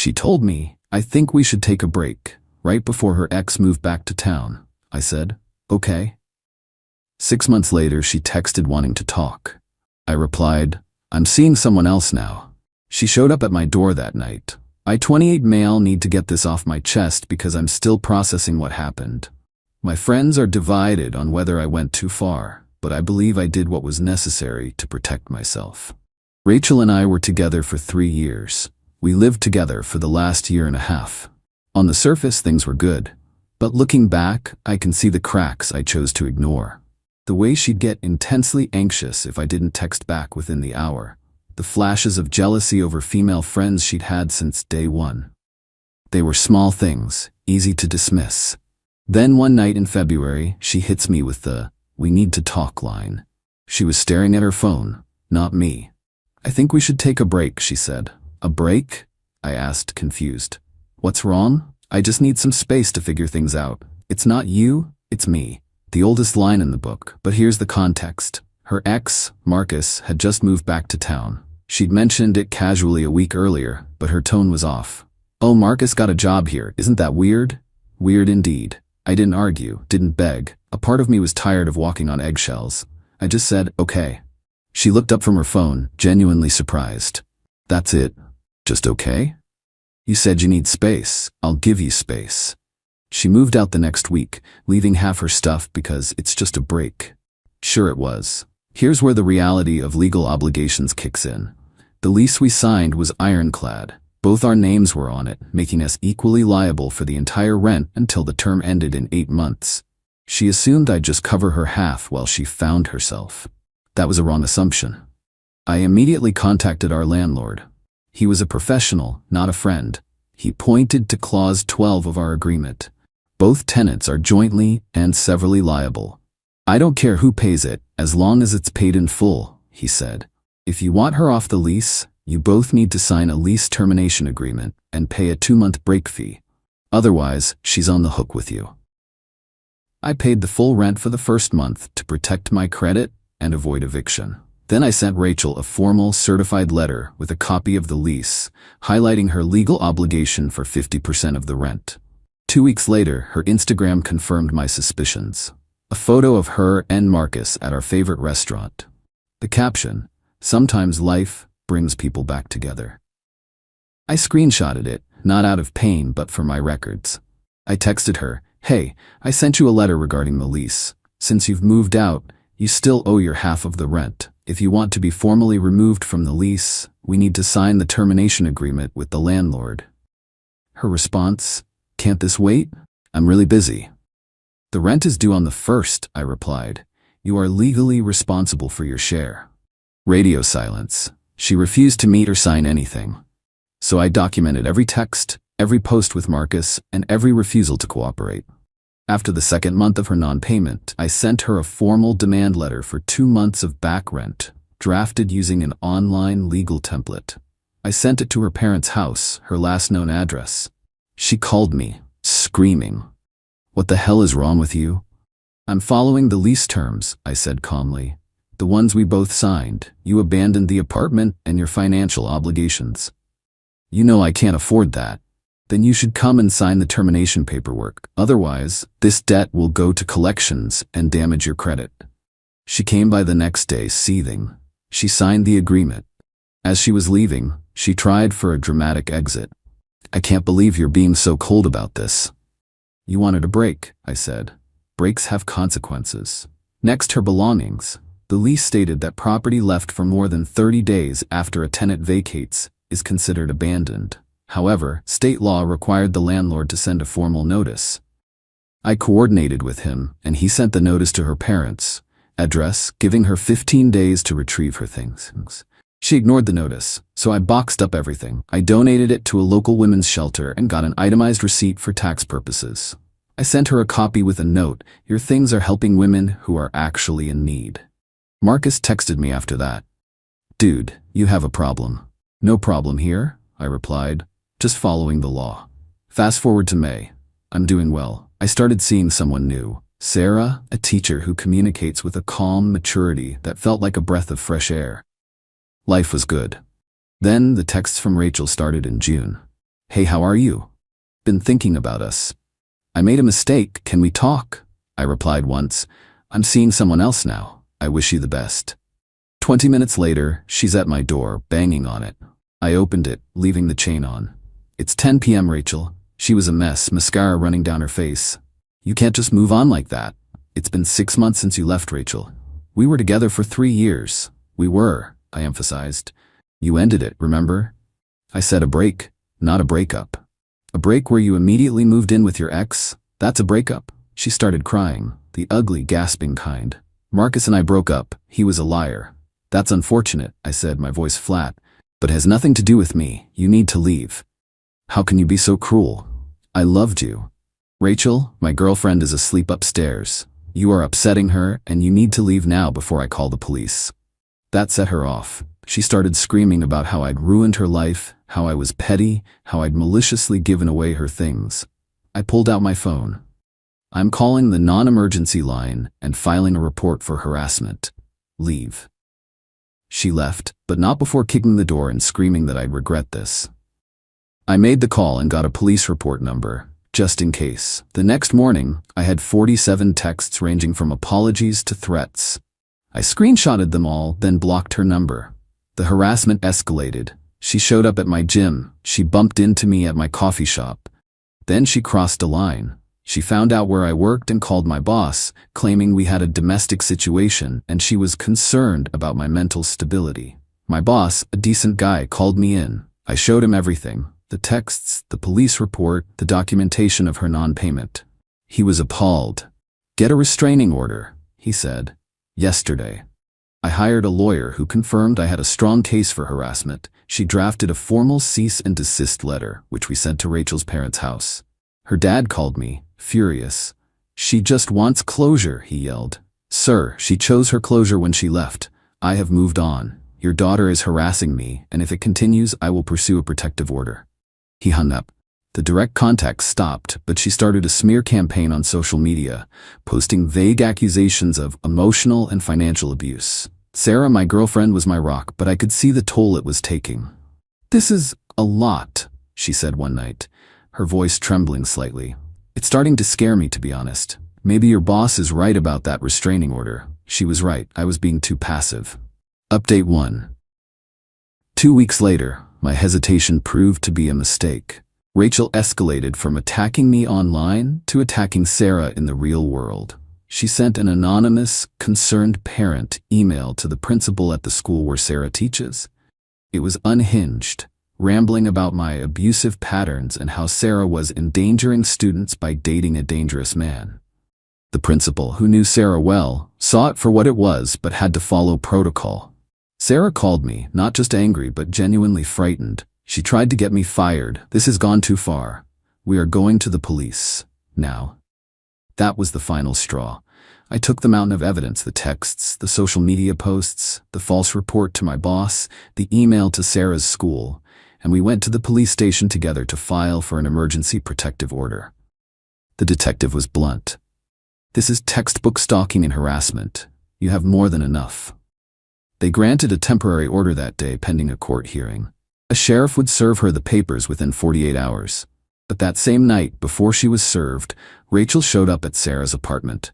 She told me, "I think we should take a break," right before her ex moved back to town. I said, "Okay." 6 months later, she texted wanting to talk. I replied, "I'm seeing someone else now." She showed up at my door that night. I, 28 male, need to get this off my chest because I'm still processing what happened. My friends are divided on whether I went too far, but I believe I did what was necessary to protect myself. Rachel and I were together for 3 years. We lived together for the last year and a half. On the surface, things were good, but looking back, I can see the cracks I chose to ignore. The way she'd get intensely anxious if I didn't text back within the hour. The flashes of jealousy over female friends she'd had since day one. They were small things, easy to dismiss. Then one night in February, she hits me with the, "We need to talk" line. She was staring at her phone, not me. "I think we should take a break," she said. "A break?" I asked, confused. "What's wrong?" "I just need some space to figure things out. It's not you, it's me." The oldest line in the book, but here's the context. Her ex, Marcus, had just moved back to town. She'd mentioned it casually a week earlier, but her tone was off. "Oh, Marcus got a job here, isn't that weird?" Weird indeed. I didn't argue, didn't beg. A part of me was tired of walking on eggshells. I just said, "Okay." She looked up from her phone, genuinely surprised. "That's it? Just okay?" "You said you need space. I'll give you space." She moved out the next week, leaving half her stuff because it's just a break. Sure it was. Here's where the reality of legal obligations kicks in. The lease we signed was ironclad. Both our names were on it, making us equally liable for the entire rent until the term ended in 8 months. She assumed I'd just cover her half while she found herself. That was a wrong assumption. I immediately contacted our landlord. He was a professional, not a friend. He pointed to Clause 12 of our agreement. Both tenants are jointly and severally liable. "I don't care who pays it, as long as it's paid in full," he said. "If you want her off the lease, you both need to sign a lease termination agreement and pay a 2-month break fee. Otherwise, she's on the hook with you." I paid the full rent for the first month to protect my credit and avoid eviction. Then I sent Rachel a formal certified letter with a copy of the lease, highlighting her legal obligation for 50% of the rent. 2 weeks later, her Instagram confirmed my suspicions. A photo of her and Marcus at our favorite restaurant. The caption, "Sometimes life brings people back together." I screenshotted it, not out of pain but for my records. I texted her, "Hey, I sent you a letter regarding the lease. Since you've moved out, you still owe your half of the rent. If you want to be formally removed from the lease, we need to sign the termination agreement with the landlord." Her response, "Can't this wait? I'm really busy." "The rent is due on the 1st, I replied. "You are legally responsible for your share." Radio silence. She refused to meet or sign anything. So I documented every text, every post with Marcus, and every refusal to cooperate. After the 2nd month of her non-payment, I sent her a formal demand letter for 2 months of back rent, drafted using an online legal template. I sent it to her parents' house, her last known address. She called me, screaming, "What the hell is wrong with you?" "I'm following the lease terms," I said calmly. "The ones we both signed. You abandoned the apartment and your financial obligations. You know I can't afford that. Then you should come and sign the termination paperwork. Otherwise, this debt will go to collections and damage your credit." She came by the next day, seething. She signed the agreement. As she was leaving, she tried for a dramatic exit. "I can't believe you're being so cold about this." "You wanted a break," I said. "Breaks have consequences." Next, her belongings. The lease stated that property left for more than 30 days after a tenant vacates is considered abandoned. However, state law required the landlord to send a formal notice. I coordinated with him, and he sent the notice to her parents' address, giving her 15 days to retrieve her things. She ignored the notice, so I boxed up everything. I donated it to a local women's shelter and got an itemized receipt for tax purposes. I sent her a copy with a note, "Your things are helping women who are actually in need." Marcus texted me after that. "Dude, you have a problem." "No problem here," I replied. "Just following the law." Fast forward to May. I'm doing well. I started seeing someone new. Sarah, a teacher who communicates with a calm maturity that felt like a breath of fresh air. Life was good. Then the texts from Rachel started in June. Hey, how are you? Been thinking about us. I made a mistake, can we talk? I replied once. I'm seeing someone else now. I wish you the best. 20 minutes later, she's at my door, banging on it. I opened it, leaving the chain on. It's 10 p.m., Rachel. She was a mess, mascara running down her face. You can't just move on like that. It's been 6 months since you left, Rachel. We were together for 3 years. We were, I emphasized. You ended it, remember? I said a break, not a breakup. A break where you immediately moved in with your ex? That's a breakup. She started crying, the ugly, gasping kind. Marcus and I broke up. He was a liar. That's unfortunate, I said, my voice flat. But it has nothing to do with me. You need to leave. How can you be so cruel? I loved you. Rachel, my girlfriend is asleep upstairs. You are upsetting her, and you need to leave now before I call the police. That set her off. She started screaming about how I'd ruined her life, how I was petty, how I'd maliciously given away her things. I pulled out my phone. I'm calling the non-emergency line and filing a report for harassment. Leave. She left, but not before kicking the door and screaming that I'd regret this. I made the call and got a police report number, just in case. The next morning, I had 47 texts ranging from apologies to threats. I screenshotted them all, then blocked her number. The harassment escalated. She showed up at my gym. She bumped into me at my coffee shop. Then she crossed a line. She found out where I worked and called my boss, claiming we had a domestic situation and she was concerned about my mental stability. My boss, a decent guy, called me in. I showed him everything. The texts, the police report, the documentation of her non-payment. He was appalled. Get a restraining order, he said. Yesterday. I hired a lawyer who confirmed I had a strong case for harassment. She drafted a formal cease and desist letter, which we sent to Rachel's parents' house. Her dad called me, furious. She just wants closure, he yelled. Sir, she chose her closure when she left. I have moved on. Your daughter is harassing me, and if it continues, I will pursue a protective order. He hung up. The direct contact stopped, but she started a smear campaign on social media, posting vague accusations of emotional and financial abuse. Sarah, my girlfriend, was my rock, but I could see the toll it was taking. This is a lot, she said one night, her voice trembling slightly. It's starting to scare me, to be honest. Maybe your boss is right about that restraining order. She was right. I was being too passive. Update 1. 2 weeks later, my hesitation proved to be a mistake. Rachel escalated from attacking me online to attacking Sarah in the real world. She sent an anonymous, concerned parent email to the principal at the school where Sarah teaches. It was unhinged, rambling about my abusive patterns and how Sarah was endangering students by dating a dangerous man. The principal, who knew Sarah well, saw it for what it was but had to follow protocol. Sarah called me, not just angry but genuinely frightened. She tried to get me fired. This has gone too far. We are going to the police. Now. That was the final straw. I took the mountain of evidence, the texts, the social media posts, the false report to my boss, the email to Sarah's school, and we went to the police station together to file for an emergency protective order. The detective was blunt. This is textbook stalking and harassment. You have more than enough. They granted a temporary order that day pending a court hearing. A sheriff would serve her the papers within 48 hours. But that same night, before she was served, Rachel showed up at Sarah's apartment.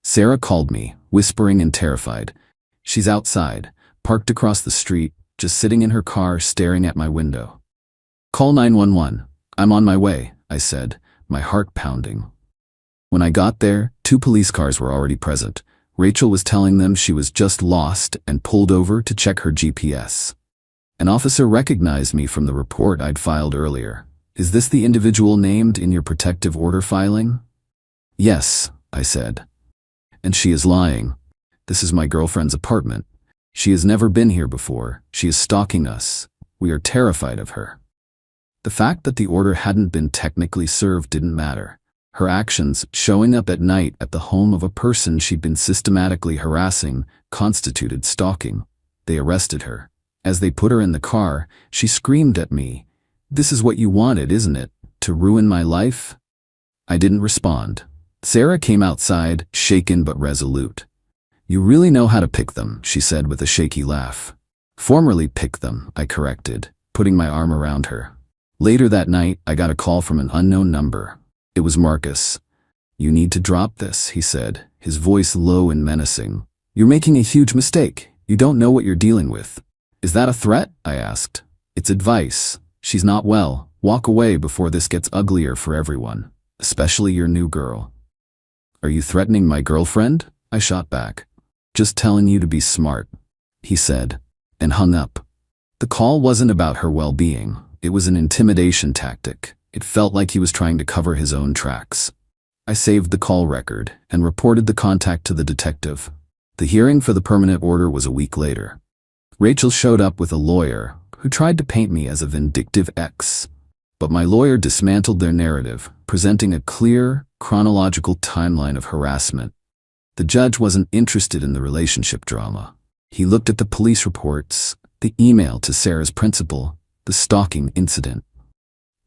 Sarah called me, whispering and terrified. She's outside, parked across the street, just sitting in her car staring at my window. Call 911. I'm on my way, I said, my heart pounding. When I got there, 2 police cars were already present. Rachel was telling them she was just lost and pulled over to check her GPS. An officer recognized me from the report I'd filed earlier. Is this the individual named in your protective order filing? Yes, I said. And she is lying. This is my girlfriend's apartment. She has never been here before. She is stalking us. We are terrified of her. The fact that the order hadn't been technically served didn't matter. Her actions, showing up at night at the home of a person she'd been systematically harassing, constituted stalking. They arrested her. As they put her in the car, she screamed at me, "This is what you wanted, isn't it? To ruin my life?" I didn't respond. Sarah came outside, shaken but resolute. "You really know how to pick them," she said with a shaky laugh. "Formerly pick them," I corrected, putting my arm around her. Later that night, I got a call from an unknown number. It was Marcus. "You need to drop this," he said, his voice low and menacing. "You're making a huge mistake. You don't know what you're dealing with." "Is that a threat?" I asked. "It's advice. She's not well. Walk away before this gets uglier for everyone, especially your new girl." "Are you threatening my girlfriend?" I shot back. "Just telling you to be smart," he said, and hung up. The call wasn't about her well-being. It was an intimidation tactic. It felt like he was trying to cover his own tracks. I saved the call record and reported the contact to the detective. The hearing for the permanent order was a week later. Rachel showed up with a lawyer who tried to paint me as a vindictive ex. But my lawyer dismantled their narrative, presenting a clear, chronological timeline of harassment. The judge wasn't interested in the relationship drama. He looked at the police reports, the email to Sarah's principal, the stalking incident.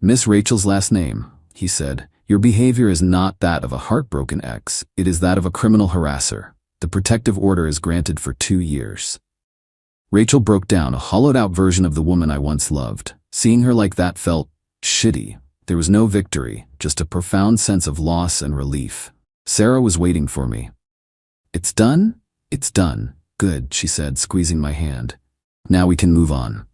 "Miss Rachel's last name," he said. "Your behavior is not that of a heartbroken ex, it is that of a criminal harasser. The protective order is granted for 2 years." Rachel broke down, a hollowed-out version of the woman I once loved. Seeing her like that felt shitty. There was no victory, just a profound sense of loss and relief. Sarah was waiting for me. "It's done? It's done. Good," she said, squeezing my hand. "Now we can move on."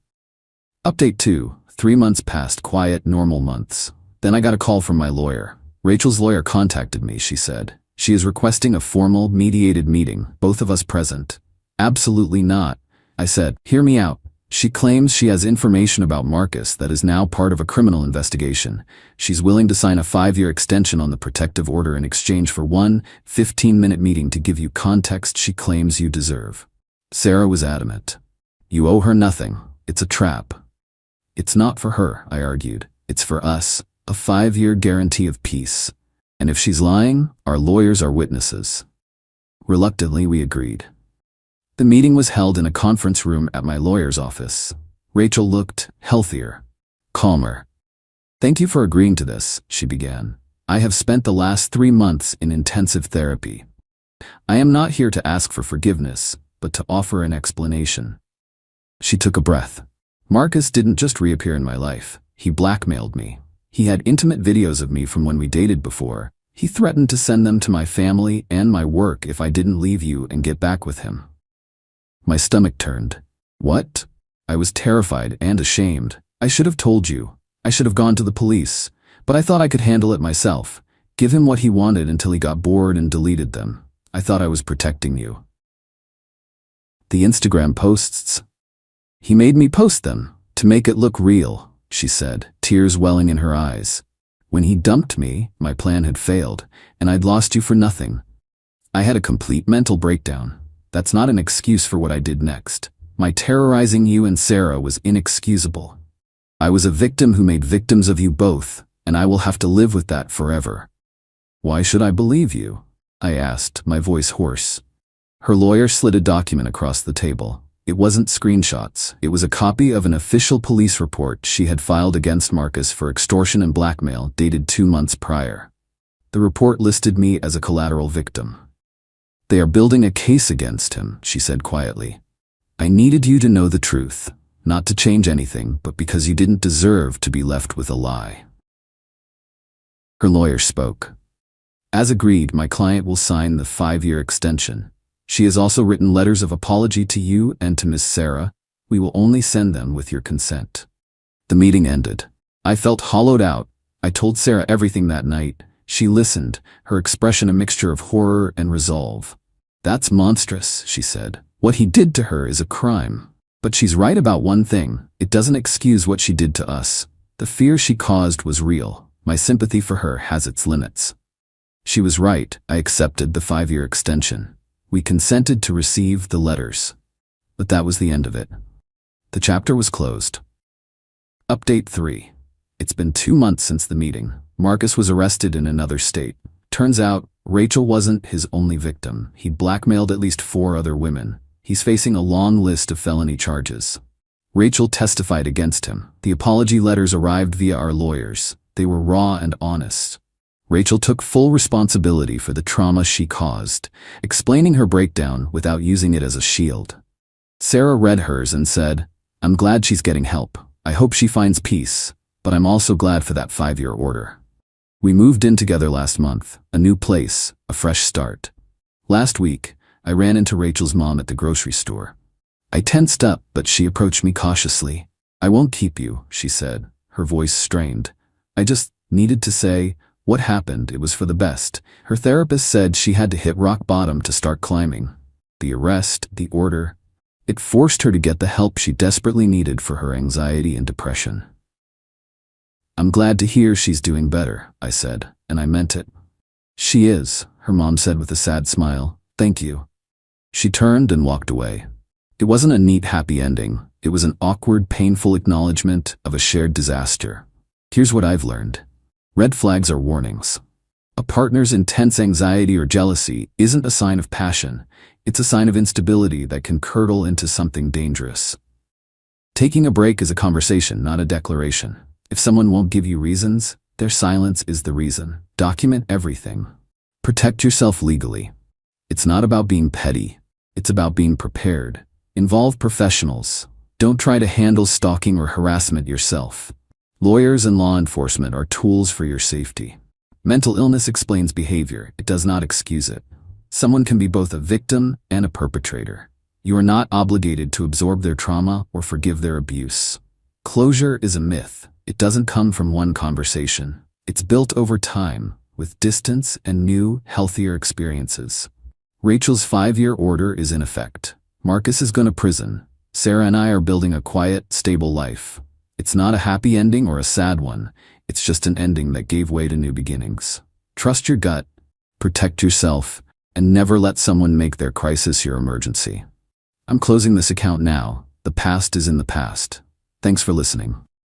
Update 2. 3 months passed, quiet, normal months. Then I got a call from my lawyer. "Rachel's lawyer contacted me," she said. "She is requesting a formal, mediated meeting, both of us present." "Absolutely not," I said. "Hear me out. She claims she has information about Marcus that is now part of a criminal investigation. She's willing to sign a 5-year extension on the protective order in exchange for one 15-minute meeting to give you context she claims you deserve." Sarah was adamant. "You owe her nothing. It's a trap." "It's not for her," I argued. "It's for us. A 5-year guarantee of peace. And if she's lying, our lawyers are witnesses." Reluctantly, we agreed. The meeting was held in a conference room at my lawyer's office. Rachel looked healthier, calmer. "Thank you for agreeing to this," she began. "I have spent the last 3 months in intensive therapy. I am not here to ask for forgiveness, but to offer an explanation." She took a breath. "Marcus didn't just reappear in my life. He blackmailed me. He had intimate videos of me from when we dated before. He threatened to send them to my family and my work if I didn't leave you and get back with him." My stomach turned. "What?" I was terrified and ashamed. "I should have told you. I should have gone to the police. But I thought I could handle it myself. Give him what he wanted until he got bored and deleted them. I thought I was protecting you." "The Instagram posts?" "He made me post them, to make it look real," she said, tears welling in her eyes. "When he dumped me, my plan had failed, and I'd lost you for nothing." I had a complete mental breakdown. That's not an excuse for what I did next. My terrorizing you and Sarah was inexcusable. I was a victim who made victims of you both, and I will have to live with that forever. "Why should I believe you?" I asked, my voice hoarse. Her lawyer slid a document across the table. It wasn't screenshots. It was a copy of an official police report she had filed against Marcus for extortion and blackmail dated 2 months prior. The report listed me as a collateral victim. "They are building a case against him," she said quietly. "I needed you to know the truth, not to change anything, but because you didn't deserve to be left with a lie." Her lawyer spoke. "As agreed, my client will sign the 5-year extension. She has also written letters of apology to you and to Miss Sarah. We will only send them with your consent." The meeting ended. I felt hollowed out. I told Sarah everything that night. She listened, her expression a mixture of horror and resolve. "That's monstrous," she said. "What he did to her is a crime. But she's right about one thing. It doesn't excuse what she did to us. The fear she caused was real. My sympathy for her has its limits." She was right. I accepted the 5-year extension. We consented to receive the letters. But that was the end of it. The chapter was closed. Update 3. It's been 2 months since the meeting. Marcus was arrested in another state. Turns out, Rachel wasn't his only victim. He'd blackmailed at least 4 other women. He's facing a long list of felony charges. Rachel testified against him. The apology letters arrived via our lawyers. They were raw and honest. Rachel took full responsibility for the trauma she caused, explaining her breakdown without using it as a shield. Sarah read hers and said, "I'm glad she's getting help. I hope she finds peace. but I'm also glad for that 5-year order. We moved in together last month, a new place, a fresh start. Last week, I ran into Rachel's mom at the grocery store. I tensed up, but she approached me cautiously. "I won't keep you," she said, her voice strained. "I just needed to say what happened. It was for the best." Her therapist said she had to hit rock bottom to start climbing. The arrest, the order, it forced her to get the help she desperately needed for her anxiety and depression. "I'm glad to hear she's doing better," I said, and I meant it. "She is," her mom said with a sad smile. "Thank you." She turned and walked away. It wasn't a neat, happy ending. It was an awkward, painful acknowledgement of a shared disaster. Here's what I've learned. Red flags are warnings. A partner's intense anxiety or jealousy isn't a sign of passion. It's a sign of instability that can curdle into something dangerous. Taking a break is a conversation, not a declaration. If someone won't give you reasons, their silence is the reason. Document everything. Protect yourself legally. It's not about being petty. It's about being prepared. Involve professionals. Don't try to handle stalking or harassment yourself. Lawyers and law enforcement are tools for your safety. Mental illness explains behavior. It does not excuse it. Someone can be both a victim and a perpetrator. You are not obligated to absorb their trauma or forgive their abuse. Closure is a myth. It doesn't come from one conversation. It's built over time, with distance and new, healthier experiences. Rachel's 5-year order is in effect. Marcus is going to prison. Sarah and I are building a quiet, stable life. It's not a happy ending or a sad one. It's just an ending that gave way to new beginnings. Trust your gut, protect yourself, and never let someone make their crisis your emergency. I'm closing this account now. The past is in the past. Thanks for listening.